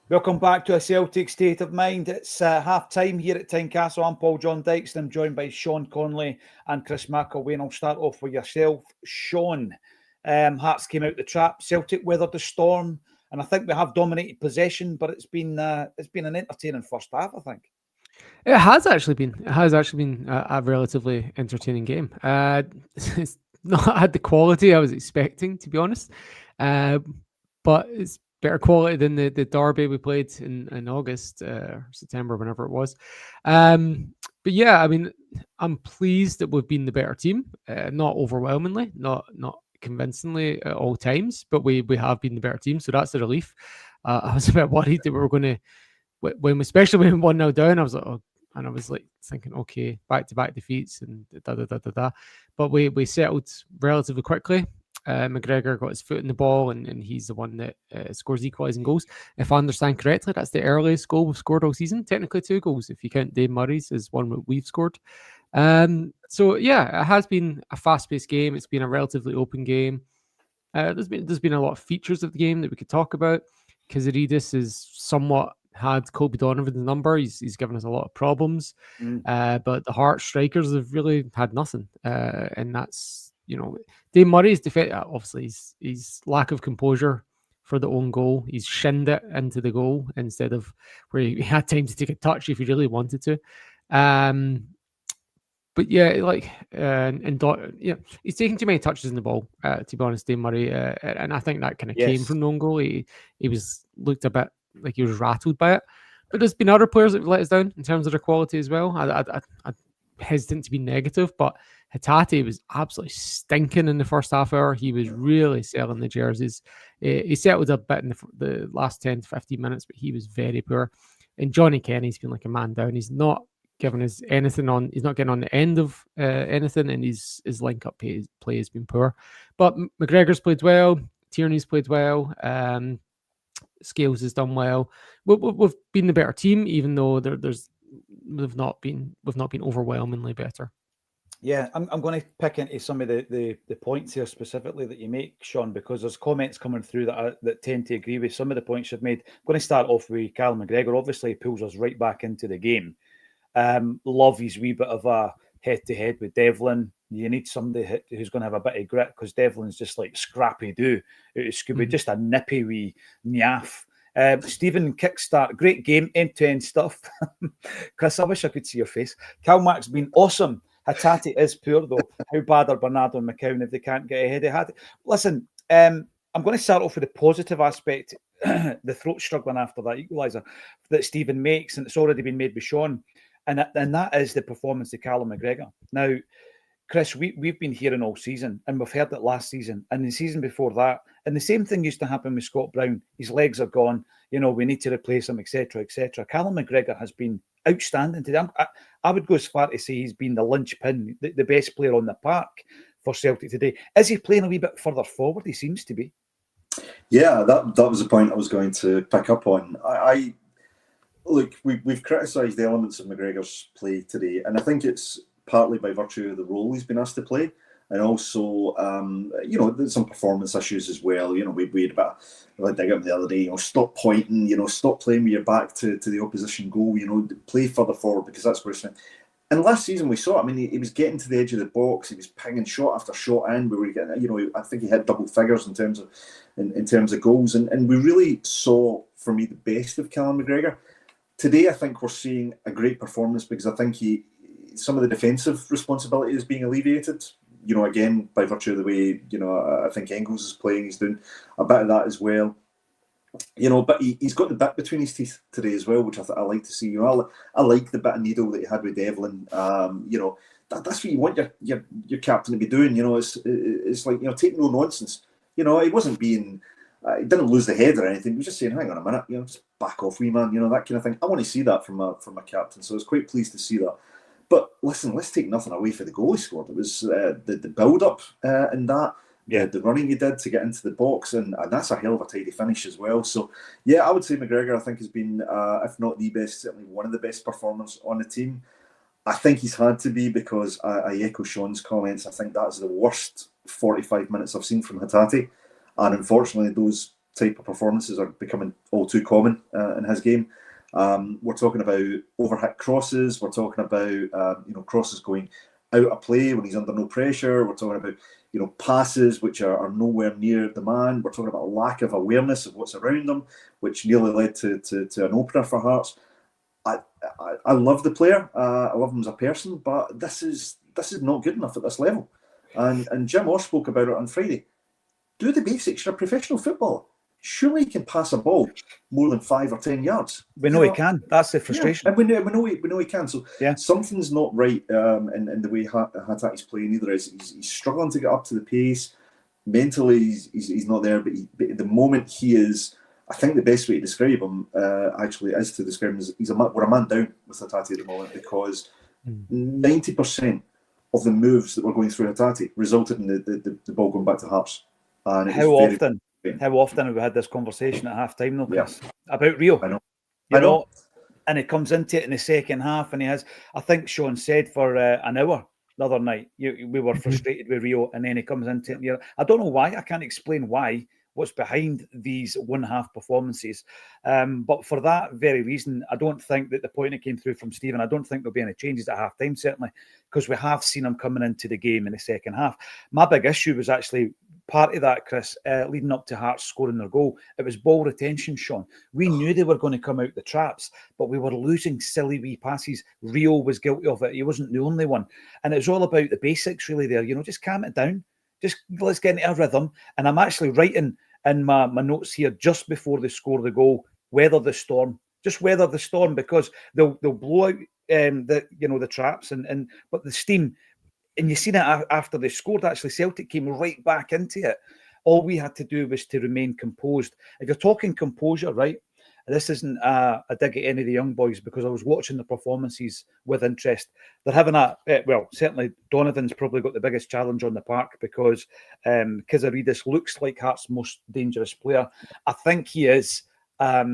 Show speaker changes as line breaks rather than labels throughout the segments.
Welcome back to a Celtic State of Mind. It's half time here at Tynecastle. I'm Paul John Dykes and I'm joined by Sean Conley and Chris McElwain. I'll start off with yourself, Sean. Hearts came out the trap. Celtic weathered the storm, and I think we have dominated possession. But it's been an entertaining first half, I think.
It has actually been. It has actually been a relatively entertaining game. It's not had the quality I was expecting, to be honest, but it's better quality than the derby we played in August or September, whenever it was. But yeah, I mean, I'm pleased that we've been the better team. Not overwhelmingly, not convincingly at all times, but we have been the better team, so that's a relief. I was a bit worried that we were going to especially when 1-0 down, I was like, oh, and I was like thinking, okay, back to back defeats and da da da da da. But we settled relatively quickly. McGregor got his foot in the ball, and he's the one that scores equalising goals. If I understand correctly, that's the earliest goal we've scored all season. Technically, 2 goals if you count Dave Murray's as one that we've scored. So yeah, it has been a fast-paced game. It's been a relatively open game. There's been a lot of features of the game that we could talk about. Kazaridis is somewhat had Kobe Donovan's number. He's given us a lot of problems. But the Hearts strikers have really had nothing. And that's, Dave Murray's defense, obviously, his lack of composure for the own goal. He's shinned it into the goal instead of where he had time to take a touch if he really wanted to. But yeah, he's taking too many touches in the ball, to be honest, Dave Murray. And I think that kind of came from the own goal. He looked a bit like he was rattled by it. But there's been other players that have let us down in terms of their quality as well. I'm hesitant to be negative, but Hatate was absolutely stinking in the first half hour. He was really selling the jerseys. He settled a bit in the last 10 to 15 minutes, but he was very poor. And Johnny Kenny's been like a man down. He's not giving us anything on. He's not getting on the end of anything, and his link-up play has been poor. But McGregor's played well. Tierney's played well. Scales has done well. We've been the better team, even though we've not been overwhelmingly better.
Yeah, I'm going to pick into some of the points here specifically that you make, Sean, because there's comments coming through that tend to agree with some of the points you've made. I'm going to start off with Callum McGregor. Obviously, he pulls us right back into the game. Love his wee bit of a head-to-head with Devlin. You need somebody who's going to have a bit of grit, because Devlin's just like Scrappy-Doo out of Scooby, just a nippy wee nyaff. Stephen Kickstart, great game, end-to-end stuff. Chris, I wish I could see your face. Calmac's been awesome. Hatate is poor, though. How bad are Bernardo and McCown if they can't get ahead of Hatate? Listen, I'm going to start off with the positive aspect, the throat struggling after that equaliser that Stephen makes, and it's already been made with Sean. And that is the performance of Callum McGregor. Now, Chris, we've been hearing all season, and we've heard it last season and the season before that. And the same thing used to happen with Scott Brown. His legs are gone. We need to replace him, etc., etc. Callum McGregor has been outstanding today. I would go as far to say he's been the linchpin, the best player on the park for Celtic today. Is he playing a wee bit further forward? He seems to be.
Yeah, that was the point I was going to pick up on. Look, we've criticised the elements of McGregor's play today, and I think it's partly by virtue of the role he's been asked to play, and also, there's some performance issues as well. We had a bit like dig up the other day. Stop pointing. Stop playing with your back to the opposition goal. Play further forward, because that's where it's. And last season we saw. I mean, he was getting to the edge of the box. He was pinging shot after shot in. We were getting. I think he hit double figures in terms of goals, and we really saw, for me, the best of Callum McGregor. Today, I think we're seeing a great performance, because I think some of the defensive responsibility is being alleviated. Again, by virtue of the way, I think Engels is playing. He's doing a bit of that as well. But he's got the bit between his teeth today as well, which I like to see. I like the bit of needle that he had with Devlin. That's what you want your captain to be doing. It's like, take no nonsense. He wasn't being. He didn't lose the head or anything. He was just saying, hang on a minute, just back off, wee man, that kind of thing. I want to see that from a captain, so I was quite pleased to see that. But listen, let's take nothing away for the goal he scored. It was the build-up in that, the running he did to get into the box, and that's a hell of a tidy finish as well. So, yeah, I would say McGregor, I think, has been, if not the best, certainly one of the best performers on the team. I think he's had to be, because I echo Sean's comments. I think that's the worst 45 minutes I've seen from Hatate. And unfortunately, those type of performances are becoming all too common in his game. We're talking about overhit crosses. We're talking about crosses going out of play when he's under no pressure. We're talking about passes which are nowhere near the man. We're talking about a lack of awareness of what's around them, which nearly led to an opener for Hearts. I love the player. I love him as a person, but this is not good enough at this level. And Jim Orr spoke about it on Friday. Do the basics. You're a professional footballer. Surely he can pass a ball more than 5 or 10 yards.
We know he can. That's the frustration.
Yeah, and we know he can. So something's not right in the way Hatate's playing either. He's struggling to get up to the pace. Mentally, he's not there. But at the moment he is, I think the best way to describe him actually is to describe him as we're a man down with Hatate at the moment, because 90% of the moves that were going through Hatate resulted in the ball going back to Hearts. And
How often have we had this conversation at half time, though, Chris? About Rio?
I know.
And he comes into it in the second half, and he has, I think Sean said for an hour the other night, we were frustrated with Rio, and then he comes into it. I don't know why. I can't explain why. What's behind these one-half performances. But for that very reason, I don't think that the point that came through from Stephen, I don't think there'll be any changes at half-time, certainly, because we have seen him coming into the game in the second half. My big issue was actually part of that, Chris, leading up to Hearts scoring their goal. It was ball retention, Sean. We knew they were going to come out the traps, but we were losing silly wee passes. Rio was guilty of it. He wasn't the only one. And it was all about the basics, really, there. Just calm it down. Just let's get into a rhythm. And I'm actually writing in my notes here just before they score the goal, weather the storm. Just weather the storm, because they'll blow out the traps but the steam. And you seen it after they scored. Actually, Celtic came right back into it. All we had to do was to remain composed. If you're talking composure, right? This isn't a dig at any of the young boys, because I was watching the performances with interest. They're having certainly Donovan's probably got the biggest challenge on the park, because Kizaridis looks like Hearts' most dangerous player. I think he is a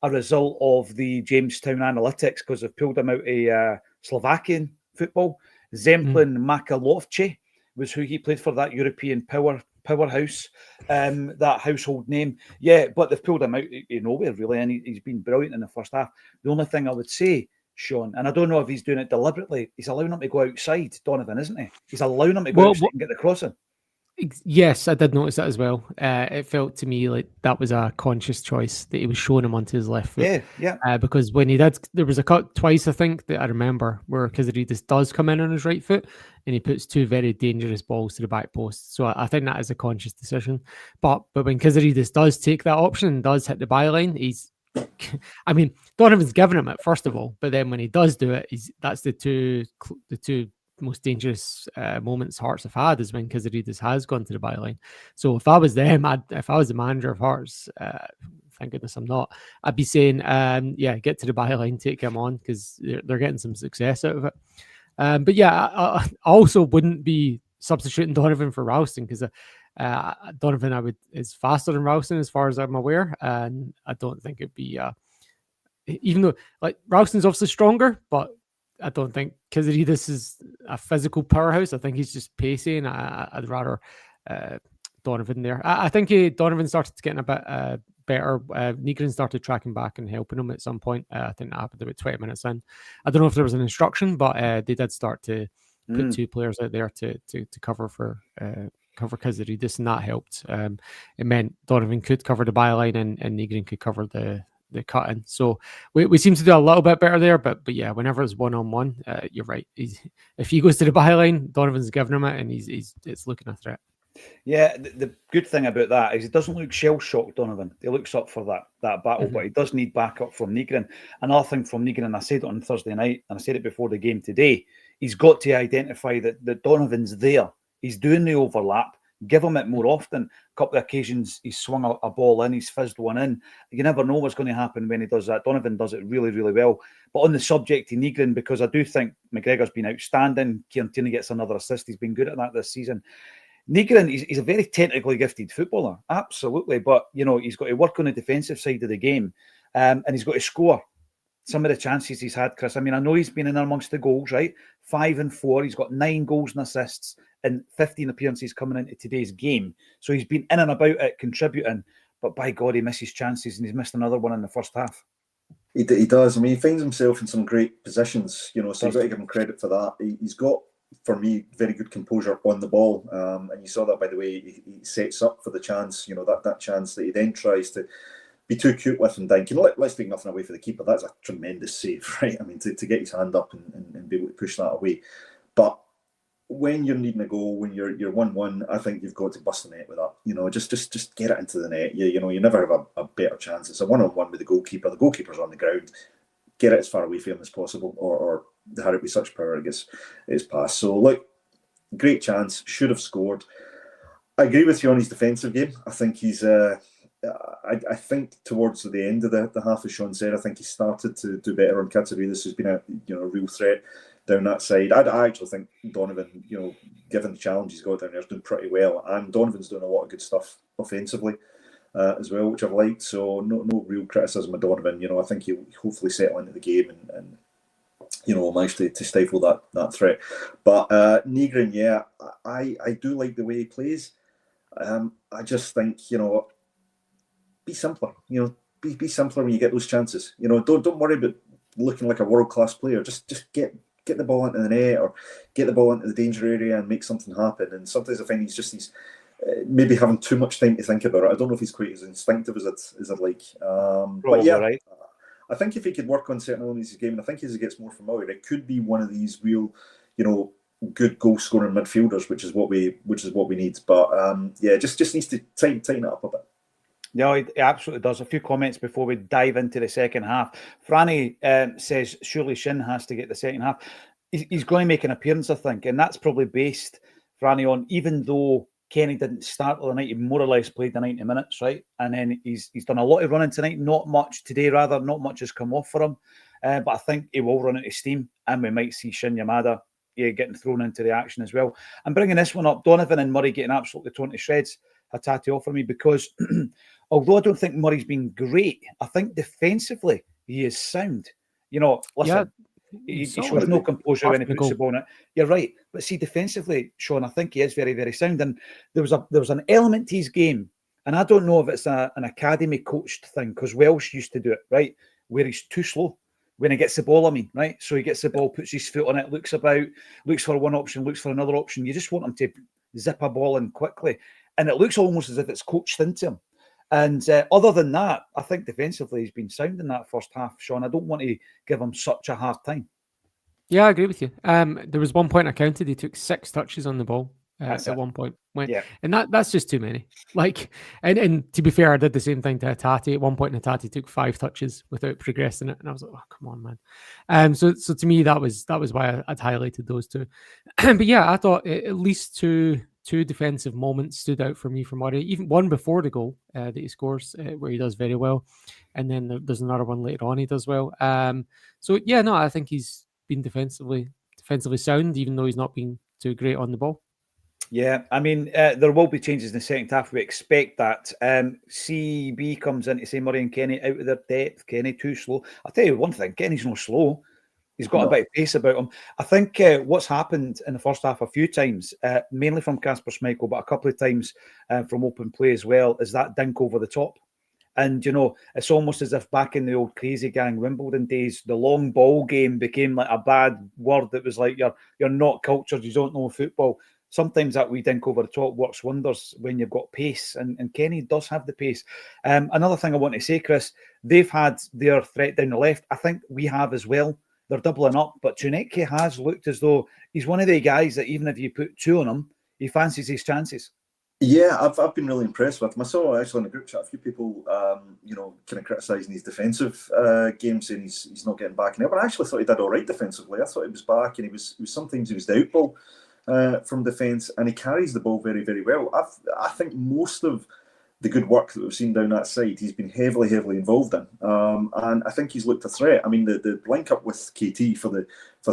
result of the Jamestown analytics, because they've pulled him out of Slovakian football. Zemplin Makalovce was who he played for, that European powerhouse, that household name. Yeah, but they've pulled him out of nowhere, really, and he's been brilliant in the first half. The only thing I would say, Sean, and I don't know if he's doing it deliberately, he's allowing him to go outside, Donovan, isn't he? He's allowing him to go outside and get the crossing.
Yes, I did notice that as well. It felt to me like that was a conscious choice, that he was showing him onto his left foot.
Yeah.
Because when he did, there was a cut twice, I think, that I remember, where Kizaridis does come in on his right foot, and he puts two very dangerous balls to the back post. So I think that is a conscious decision. But when Kizaridis does take that option and does hit the byline, Donovan's given him it, first of all, but then when he does do it, that's the two most dangerous moments Hearts have had, is when Kizaridis has gone to the byline. So if I was them, if I was the manager of Hearts, thank goodness I'm not, I'd be saying, get to the byline, take him on, because they're getting some success out of it. But yeah, I also wouldn't be substituting Donovan for Ralston, because Donovan is faster than Ralston as far as I'm aware, and I don't think it'd be even though like Ralston's obviously stronger, but I don't think Kizaridis is a physical powerhouse. I think he's just pacey, and I'd rather Donovan there. I think Donovan started getting a bit better. Nygren started tracking back and helping him at some point. I think that happened about 20 minutes in. I don't know if there was an instruction, but they did start to put two players out there to cover for Kizaridis, and that helped. It meant Donovan could cover the byline, and Nygren could cover the cut in. So we seem to do a little bit better there, but yeah, whenever it's one-on-one, you're right. If he goes to the byline, Donovan's giving him it, and it's looking a threat.
Yeah, the good thing about that is he doesn't look shell-shocked, Donovan. He looks up for that battle, but he does need backup from Nygren. Another thing from Nygren, and I said it on Thursday night, and I said it before the game today, he's got to identify that Donovan's there. He's doing the overlap. Give him it more often. A couple of occasions he's swung a ball in, he's fizzed one in. You never know what's going to happen when he does that. Donovan does it really, really well. But on the subject of Nygren, because I do think McGregor's been outstanding, Kieran Tierney gets another assist. He's been good at that this season. Nygren, he's a very technically gifted footballer, absolutely. But, he's got to work on the defensive side of the game, and he's got to score. Some of the chances he's had, Chris. I know he's been in amongst the goals, right? 5 and 4. He's got 9 goals and assists in 15 appearances coming into today's game. So he's been in and about it, contributing. but by God, he misses chances, and he's missed another one in the first half.
He does. I mean, he finds himself in some great positions, so you've got to give him credit for that. He's got, for me, very good composure on the ball, and you saw that by the way he sets up for the chance. That chance that he then tries to be too cute with and dink. Let's take nothing away for the keeper. That's a tremendous save, right? I mean, to get his hand up and be able to push that away. But when you're needing a goal, when you're 1-1, I think you've got to bust the net with that. Just get it into the net. You never have a better chance. It's a 1-on-1 with the goalkeeper. The goalkeeper's on the ground. Get it as far away from him as possible, or had it with such power, I guess it's passed. So, look, great chance. Should have scored. I agree with you on his defensive game. I think he's. I think towards the end of the half, as Sean said, I think he started to do better on Katsouridis, who's been a real threat down that side. I actually think Donovan, given the challenge he's got down there, is doing pretty well, and Donovan's doing a lot of good stuff offensively as well, which I've liked. So no real criticism of Donovan. I think he'll hopefully settle into the game and manage to stifle that threat. But Nygren, yeah, I do like the way he plays. I just think be simpler. Be simpler when you get those chances. Don't worry about looking like a world class player. Just get the ball into the net or get the ball into the danger area and make something happen. And sometimes I find he's maybe having too much time to think about it. I don't know if he's quite as instinctive as I'd like. But yeah, right. I think if he could work on certain elements of his game, and I think as he gets more familiar, it could be one of these real, good goal scoring midfielders, which is what we need. But yeah, just needs to tighten it up a bit.
No, it absolutely does. A few comments before we dive into the second half. Franny says, surely Shin has to get the second half. He's going to make an appearance, I think, and that's probably based, Franny, on even though Kenny didn't start the night, he more or less played the 90 minutes, right? And then he's done a lot of running tonight, not much today, rather. Not much has come off for him. But I think he will run into steam, and we might see Shin Yamada getting thrown into the action as well. I'm bringing this one up. Donovan and Murray getting absolutely torn to shreds. Hatate offer me because although I don't think Murray's been great, I think defensively he is sound. Listen, he shows no composure when he puts the ball in it. You're right, but see, defensively, Sean, I think he is very, very sound. And there was an element to his game, and I don't know if it's an academy coached thing because Welsh used to do it, right, where he's too slow when he gets the ball. Right, so he gets the ball, puts his foot on it, looks about, looks for one option, looks for another option. You just want him to zip a ball in quickly. And it looks almost as if it's coached into him. And other than that, I think defensively he's been sound in that first half, Sean. I don't want to give him such a hard time.
Yeah, I agree with you. There was one point I counted, he took 6 touches on the ball at one point. And that's just too many. And to be fair, I did the same thing to Hatate. At one point, Hatate took 5 touches without progressing it. And I was like, oh, come on, man. So to me, that was why I'd highlighted those two. But yeah, I thought at least two defensive moments stood out for me from Murray. Even one before the goal that he scores, where he does very well, and then there's another one later on he does well. So yeah, no, I think he's been defensively sound, even though he's not been too great on the ball.
Yeah, I mean, there will be changes in the second half. We expect that. CB comes in to say Murray and Kenny out of their depth. Kenny too slow. I'll tell you one thing, Kenny's not slow. He's got a bit of pace about him. I think what's happened in the first half a few times, mainly from Kasper Schmeichel, but a couple of times from open play as well, is that dink over the top. And, it's almost as if back in the old Crazy Gang Wimbledon days, the long ball game became like a bad word that was like, you're not cultured, you don't know football. Sometimes that wee dink over the top works wonders when you've got pace, and Kenny does have the pace. Another thing I want to say, Chris, they've had their threat down the left. I think we have as well. They're doubling up, but Chuneke has looked as though he's one of the guys that even if you put 2 on him, he fancies his chances.
Yeah, I've been really impressed with him. I saw actually in the group chat a few people, kind of criticising his defensive game, saying he's not getting back in it. But I actually thought he did all right defensively. I thought he was back, and he was sometimes he was the out ball from defence, and he carries the ball very, very well. I think most of the good work that we've seen down that side, he's been heavily involved in, and I think he's looked a threat. I mean, the link up with KT for the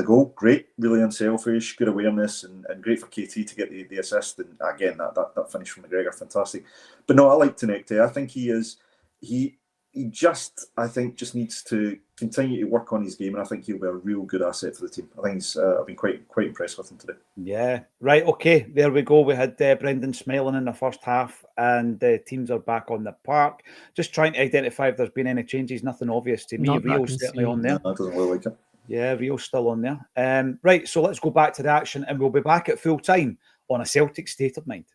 goal, great, really unselfish, good awareness, and great for KT to get the assist. And again, that finish from McGregor, fantastic. But no, I like Tenekte. I think he he just, I think, just needs to continue to work on his game, and I think he'll be a real good asset for the team. I think he's, I've been quite impressed with him today.
Yeah, right, okay, there we go. We had Brendan smiling in the first half, and the teams are back on the park. Just trying to identify if there's been any changes. Nothing obvious to me.
Not that I
Rio's
can
certainly
see.
on there.
No, that doesn't look like it.
Yeah, Rio's still on there. Right, so let's go back to the action, and we'll be back at full time on A Celtic State of Mind.